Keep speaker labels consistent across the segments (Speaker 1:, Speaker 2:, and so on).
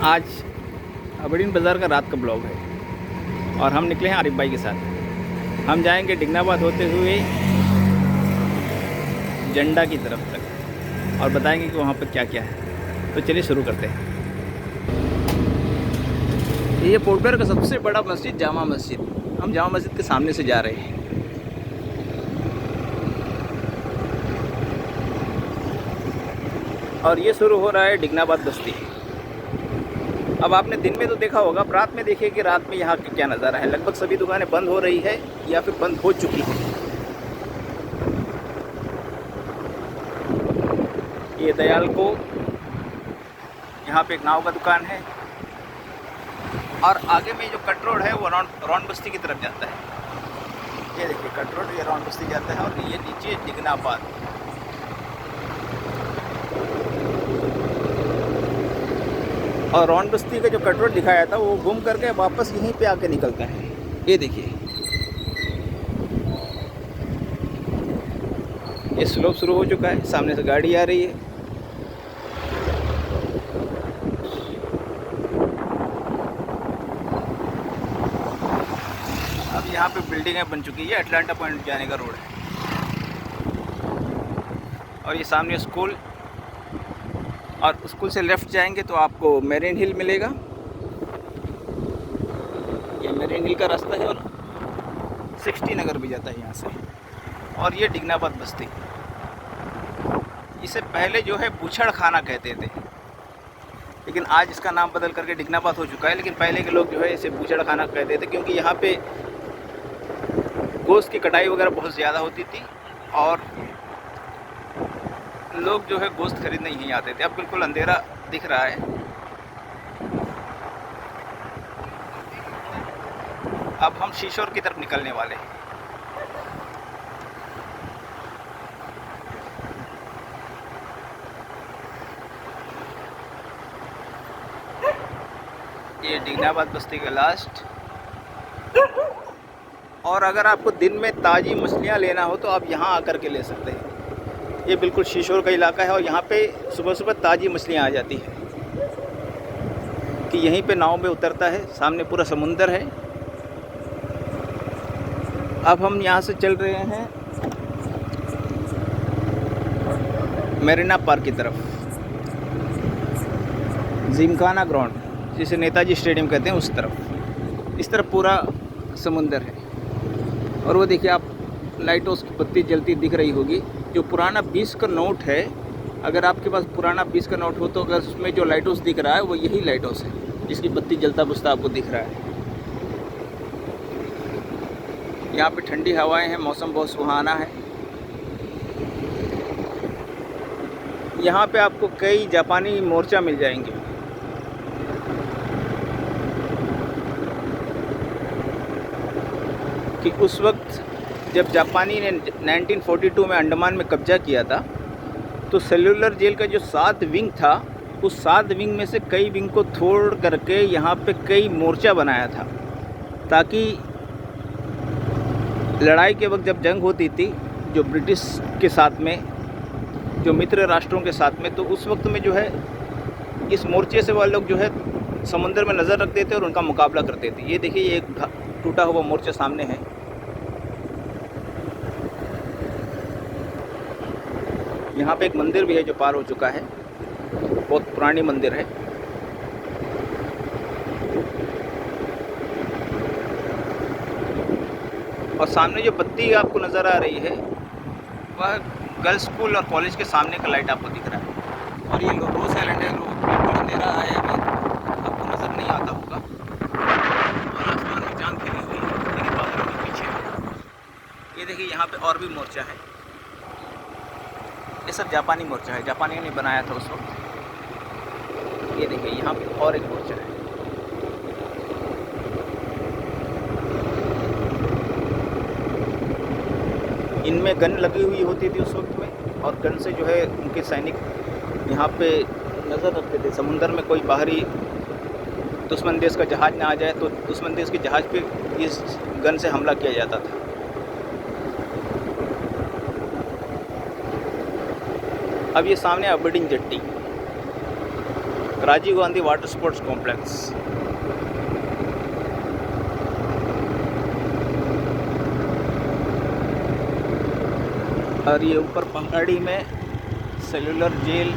Speaker 1: आज अबड़ीन बाज़ार का रात का ब्लॉग है और हम निकले हैं आरिफ भाई के साथ। हम जाएंगे डिगनाबाद होते हुए जंडा की तरफ तक और बताएंगे कि वहाँ पर क्या क्या है। तो चलिए शुरू करते हैं। ये पोर्टवेयर का सबसे बड़ा मस्जिद जामा मस्जिद। हम जामा मस्जिद के सामने से जा रहे हैं। और ये शुरू हो रहा है डिगनाबाद बस्ती। अब आपने दिन में तो देखा होगा, अब रात में देखिए कि रात में यहाँ का क्या नज़ारा है। लगभग सभी दुकानें बंद हो रही है या फिर बंद हो चुकी है। ये दयाल को यहाँ पे एक नाव का दुकान है और आगे में जो कट रोड है वो रौन बस्ती की तरफ जाता है। ये देखिए कट रोड, ये रौन बस्ती जाता है और ये नीचे डिगनाबाद। और रौन बस्ती का जो कट रोड दिखाया था वो घूम करके वापस यहीं पे आके निकलता है। ये देखिए ये स्लोप शुरू हो चुका है, सामने से गाड़ी आ रही है। अब यहाँ पे बिल्डिंगें बन चुकी है। अटलांटा पॉइंट जाने का रोड है और ये सामने स्कूल, और स्कूल से लेफ़्ट जाएंगे तो आपको मेरिन हिल मिलेगा। ये मेरिन हिल का रास्ता है और 60 नगर भी जाता है यहाँ से। और ये डिगनाबाद बस्ती, इसे पहले जो है बूछड़ खाना कहते थे, लेकिन आज इसका नाम बदल करके डिगनाबाद हो चुका है। लेकिन पहले के लोग जो है इसे बूछड़ खाना कहते थे क्योंकि यहाँ पे गोश्त की कटाई वगैरह बहुत ज़्यादा होती थी और लोग जो है गोश्त खरीदने यहीं आते थे। अब बिल्कुल अंधेरा दिख रहा है। अब हम शीशोर की तरफ निकलने वाले हैं। ये डिगनाबाद बस्ती का लास्ट। और अगर आपको दिन में ताज़ी मछलियाँ लेना हो तो आप यहाँ आकर के ले सकते हैं। ये बिल्कुल शीशोर का इलाका है और यहाँ पे सुबह सुबह ताज़ी मछलियाँ आ जाती है कि यहीं पे नाव में उतरता है। सामने पूरा समुंदर है। अब हम यहाँ से चल रहे हैं मेरिना पार्क की तरफ, जिमखाना ग्राउंड जिसे नेताजी स्टेडियम कहते हैं, उस तरफ। इस तरफ पूरा समुंदर है और वो देखिए आप लाइट हाउस की बत्ती जलती दिख रही होगी। जो पुराना 20 का नोट है, अगर आपके पास पुराना 20 का नोट हो तो अगर उसमें जो लाइट हाउस दिख रहा है वो यही लाइट हाउस है जिसकी बत्ती जलता बुझता आपको दिख रहा है। यहाँ पे ठंडी हवाएं हैं, मौसम बहुत सुहाना है। यहाँ पे आपको कई जापानी मोर्चा मिल जाएंगे। कि उस वक्त जब जापानी ने 1942 में अंडमान में कब्जा किया था तो सेलुलर जेल का जो 7 विंग था, उस 7 विंग में से कई विंग को छोड़ करके यहाँ पे कई मोर्चा बनाया था ताकि लड़ाई के वक्त जब जंग होती थी जो ब्रिटिश के साथ में, जो मित्र राष्ट्रों के साथ में, तो उस वक्त में जो है इस मोर्चे से वह लोग जो है समुंदर में नज़र रखते थे और उनका मुकाबला करते थे। ये देखिए ये एक टूटा हुआ मोर्चा सामने है। यहाँ पे एक मंदिर भी है जो पार हो चुका है, बहुत पुरानी मंदिर है। और सामने जो बत्ती आपको नज़र आ रही है वह गर्ल्स स्कूल और कॉलेज के सामने का लाइट आपको दिख रहा है। और ये रोज आइलैंड है, बिल्कुल अंधेरा है, अभी आपको नज़र नहीं आता होगा। और आसमान में चांद खिली हुई है लेकिन बादलों के पीछे। ये देखिए यहाँ पे और भी मोर्चा है। ये सब जापानी मोर्चा है, जापानियों ने बनाया था उस वक्त। ये देखिए यहाँ पे और एक मोर्चा है। इनमें गन लगी हुई होती थी उस वक्त में और गन से जो है उनके सैनिक यहाँ पे नज़र रखते थे। समुंदर में कोई बाहरी दुश्मन देश का जहाज़ ना आ जाए तो दुश्मन देश के जहाज़ पे इस गन से हमला किया जाता था। अब ये सामने Aberdeen jetty, Rajiv Gandhi water sports complex. और ये ऊपर पहाड़ी में सेलुलर जेल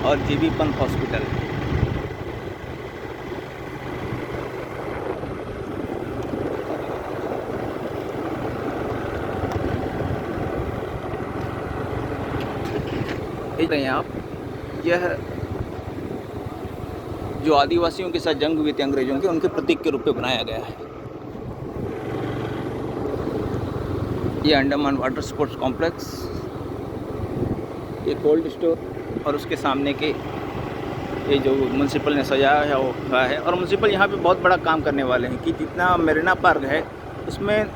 Speaker 1: और जीबी पंत हॉस्पिटल। देख रहे हैं आप, यह जो आदिवासियों के साथ जंग हुई थी अंग्रेजों के, उनके प्रतीक के रूप में बनाया गया है। ये अंडमान वाटर स्पोर्ट्स कॉम्प्लेक्स, ये कोल्ड स्टोर और उसके सामने के ये जो म्यूनसिपल ने सजाया है वो खड़ा है। और म्यूनसिपल यहाँ पे बहुत बड़ा काम करने वाले हैं कि जितना मेरीना पार्क है उसमें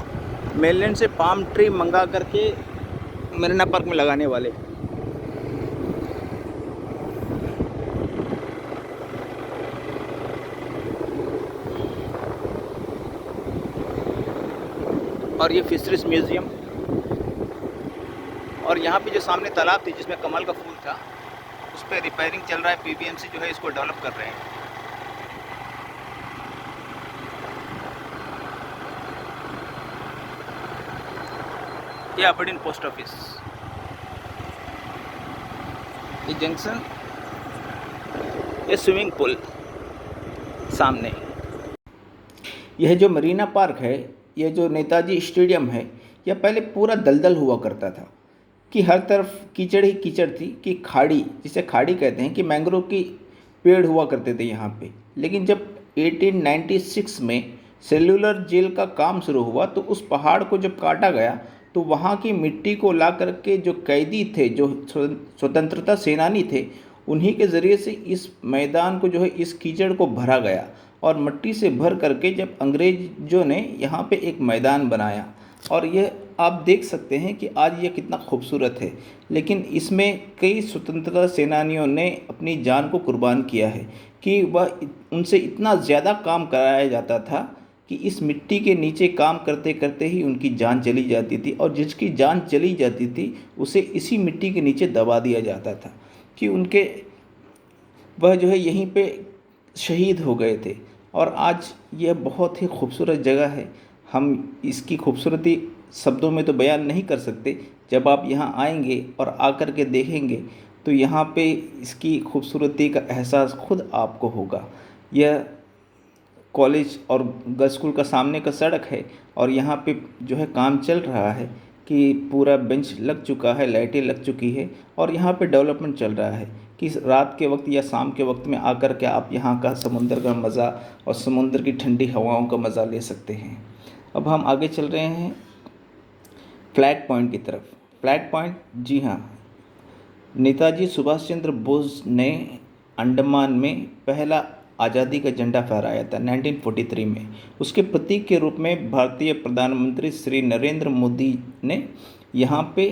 Speaker 1: मेनलैंड से पाम ट्री मंगा करके मेरीना पार्क में लगाने वाले। और ये फिशरीज म्यूज़ियम। और यहाँ पे जो सामने तालाब थी जिसमें कमल का फूल था, उस पर रिपेयरिंग चल रहा है। पीबीएमसी जो है इसको डेवलप कर रहे हैं। ये अबरडीन पोस्ट ऑफिस, ये जंक्शन, ये स्विमिंग पूल सामने। यह जो मरीना पार्क है, यह जो नेताजी स्टेडियम है, यह पहले पूरा दलदल हुआ करता था कि हर तरफ कीचड़ ही कीचड़ थी, कि खाड़ी, जिसे खाड़ी कहते हैं, कि मैंग्रोव की पेड़ हुआ करते थे यहाँ पे। लेकिन जब 1896 में सेलुलर जेल का काम शुरू हुआ तो उस पहाड़ को जब काटा गया तो वहाँ की मिट्टी को ला करके जो कैदी थे, जो स्वतंत्रता सेनानी थे, उन्हीं के ज़रिए से इस मैदान को जो है इस कीचड़ को भरा गया। और मिट्टी से भर करके जब अंग्रेज़ों ने यहाँ पे एक मैदान बनाया, और यह आप देख सकते हैं कि आज यह कितना खूबसूरत है। लेकिन इसमें कई स्वतंत्रता सेनानियों ने अपनी जान को कुर्बान किया है कि वह उनसे इतना ज़्यादा काम कराया जाता था कि इस मिट्टी के नीचे काम करते करते ही उनकी जान चली जाती थी। और जिसकी जान चली जाती थी उसे इसी मिट्टी के नीचे दबा दिया जाता था कि उनके वह जो है यहीं पे शहीद हो गए थे। और आज यह बहुत ही खूबसूरत जगह है। हम इसकी खूबसूरती शब्दों में तो बयान नहीं कर सकते। जब आप यहाँ आएंगे और आकर के देखेंगे तो यहाँ पे इसकी खूबसूरती का एहसास खुद आपको होगा। यह कॉलेज और गर्ल्स स्कूल का सामने का सड़क है और यहाँ पे जो है काम चल रहा है कि पूरा बेंच लग चुका है, लाइटें लग चुकी है और यहाँ पे डेवलपमेंट चल रहा है कि रात के वक्त या शाम के वक्त में आकर के आप यहाँ का समुंदर का मज़ा और समुंदर की ठंडी हवाओं का मज़ा ले सकते हैं। अब हम आगे चल रहे हैं फ्लैग पॉइंट की तरफ। फ्लैग पॉइंट, जी हाँ, नेताजी सुभाष चंद्र बोस ने अंडमान में पहला आज़ादी का झंडा फहराया था 1943 में। उसके प्रतीक के रूप में भारतीय प्रधानमंत्री श्री नरेंद्र मोदी ने यहाँ पे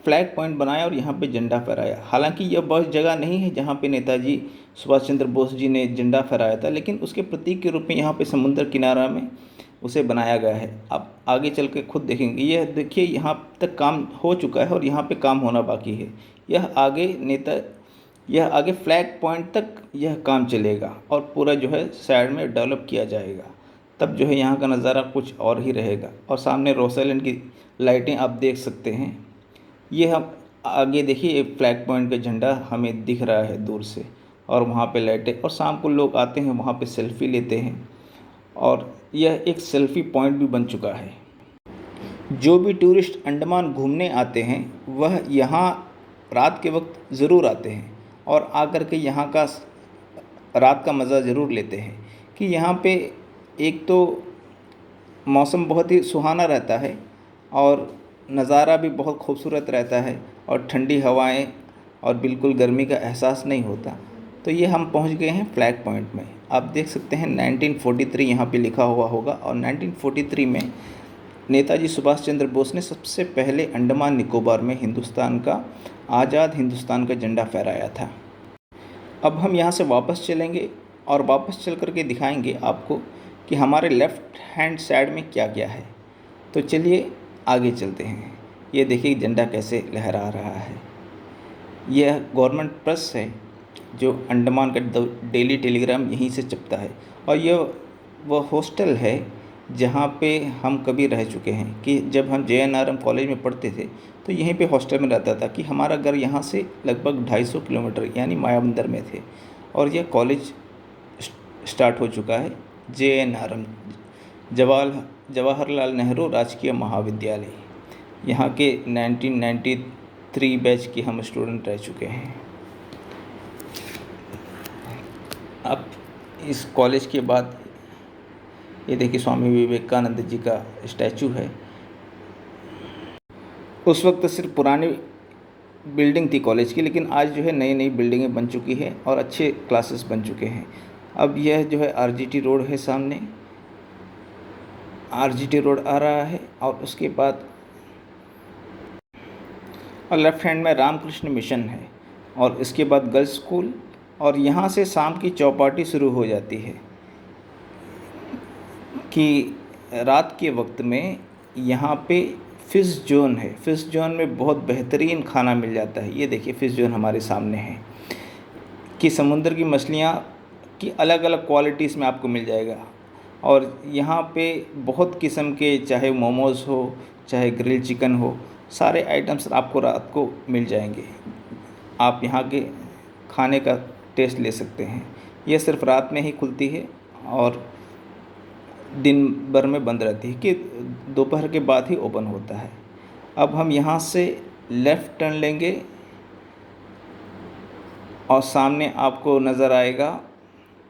Speaker 1: फ्लैग पॉइंट बनाया और यहाँ पे झंडा फहराया। हालांकि यह वह जगह नहीं है जहाँ पे नेताजी सुभाष चंद्र बोस जी ने झंडा फहराया था, लेकिन उसके प्रतीक के रूप में यहाँ पे समुद्र किनारा में उसे बनाया गया है। आप आगे चल के खुद देखेंगे। यह देखिए, यहाँ तक काम हो चुका है और यहाँ पे काम होना बाकी है। यह आगे फ्लैग पॉइंट तक यह काम चलेगा और पूरा जो है साइड में डेवलप किया जाएगा। तब जो है यहाँ का नज़ारा कुछ और ही रहेगा। और सामने रोसैलेंड की लाइटें आप देख सकते हैं। ये हम आगे देखिए, फ्लैग पॉइंट का झंडा हमें दिख रहा है दूर से और वहाँ पे लाइटें, और शाम को लोग आते हैं वहाँ पे सेल्फ़ी लेते हैं और यह एक सेल्फ़ी पॉइंट भी बन चुका है। जो भी टूरिस्ट अंडमान घूमने आते हैं वह यहाँ रात के वक्त ज़रूर आते हैं और आकर के यहाँ का रात का मज़ा ज़रूर लेते हैं कि यहाँ पे एक तो मौसम बहुत ही सुहाना रहता है और नज़ारा भी बहुत खूबसूरत रहता है और ठंडी हवाएं और बिल्कुल गर्मी का एहसास नहीं होता। तो ये हम पहुँच गए हैं फ्लैग पॉइंट में। आप देख सकते हैं 1943 यहाँ पे लिखा हुआ होगा और 1943 में नेताजी सुभाष चंद्र बोस ने सबसे पहले अंडमान निकोबार में हिंदुस्तान का आज़ाद हिंदुस्तान का झंडा फहराया था। अब हम यहाँ से वापस चलेंगे और वापस चल कर के दिखाएंगे आपको कि हमारे लेफ़्ट हैंड साइड में क्या क्या है। तो चलिए आगे चलते हैं। ये देखिए झंडा कैसे लहरा रहा है। यह गवर्नमेंट प्रेस है जो अंडमान का डेली टेलीग्राम यहीं से छपता है। और यह वह हॉस्टल है जहाँ पे हम कभी रह चुके हैं कि जब हम JNRM कॉलेज में पढ़ते थे तो यहीं पे हॉस्टल में रहता था कि हमारा घर यहाँ से लगभग 250 किलोमीटर यानी मायाबंदर में थे। और यह कॉलेज स्टार्ट हो चुका है JNRM, जवाहरलाल नेहरू राजकीय महाविद्यालय। यहाँ के 1993 बैच के हम स्टूडेंट रह चुके हैं। अब इस कॉलेज के बाद ये देखिए स्वामी विवेकानंद जी का स्टैचू है। उस वक्त सिर्फ पुरानी बिल्डिंग थी कॉलेज की, लेकिन आज जो है नई नई बिल्डिंगें बन चुकी है और अच्छे क्लासेस बन चुके हैं। अब यह जो है RGT रोड है, सामने RGT रोड आ रहा है। और उसके बाद और लेफ्ट हैंड में रामकृष्ण मिशन है और इसके बाद गर्ल्स स्कूल। और यहाँ से शाम की चौपाटी शुरू हो जाती है कि रात के वक्त में यहाँ पे फ़िश जोन है। फ़िश जोन में बहुत बेहतरीन खाना मिल जाता है। ये देखिए फ़िश जोन हमारे सामने है कि समुद्र की मछलियाँ की अलग अलग क्वालिटीज़ में आपको मिल जाएगा। और यहाँ पे बहुत किस्म के, चाहे मोमोज़ हो चाहे ग्रिल चिकन हो, सारे आइटम्स आपको रात को मिल जाएंगे। आप यहाँ के खाने का टेस्ट ले सकते हैं। यह सिर्फ रात में ही खुलती है और दिन भर में बंद रहती है कि दोपहर के बाद ही ओपन होता है। अब हम यहाँ से लेफ़्ट टर्न लेंगे और सामने आपको नज़र आएगा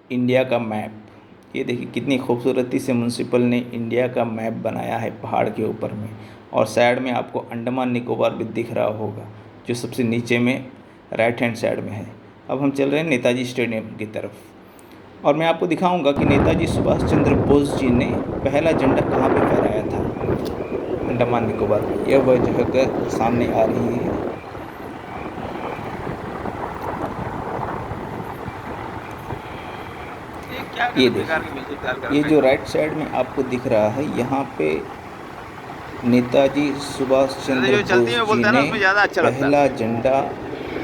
Speaker 1: इंडिया का मैप। ये देखिए कितनी खूबसूरती से म्युनिसिपल ने इंडिया का मैप बनाया है पहाड़ के ऊपर में। और साइड में आपको अंडमान निकोबार भी दिख रहा होगा, जो सबसे नीचे में राइट हैंड साइड में है। अब हम चल रहे हैं नेताजी स्टेडियम की तरफ और मैं आपको दिखाऊंगा कि नेताजी सुभाष चंद्र बोस जी ने पहला झंडा कहाँ पे फहराया था अंडमान निकोबार में। यह वह जगह सामने आ रही है। ये देखिए, ये जो राइट साइड में आपको दिख रहा है, यहाँ पे नेताजी सुभाष चंद्र बोस जी ने पहला झंडा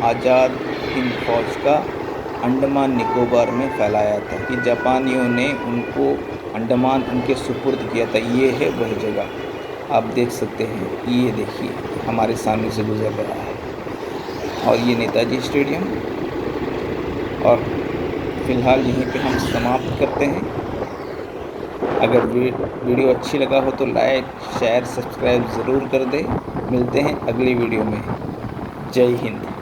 Speaker 1: आज़ाद हिंद फौज का अंडमान निकोबार में फैलाया था कि जापानियों ने उनको अंडमान उनके सुपुर्द किया था। ये है वह जगह, आप देख सकते हैं। ये देखिए हमारे सामने से गुजर रहा है और ये नेताजी स्टेडियम। और फ़िलहाल यहीं पे हम समाप्त करते हैं। अगर वीडियो अच्छी लगा हो तो लाइक शेयर सब्सक्राइब ज़रूर कर दें। मिलते हैं अगली वीडियो में। जय हिंद।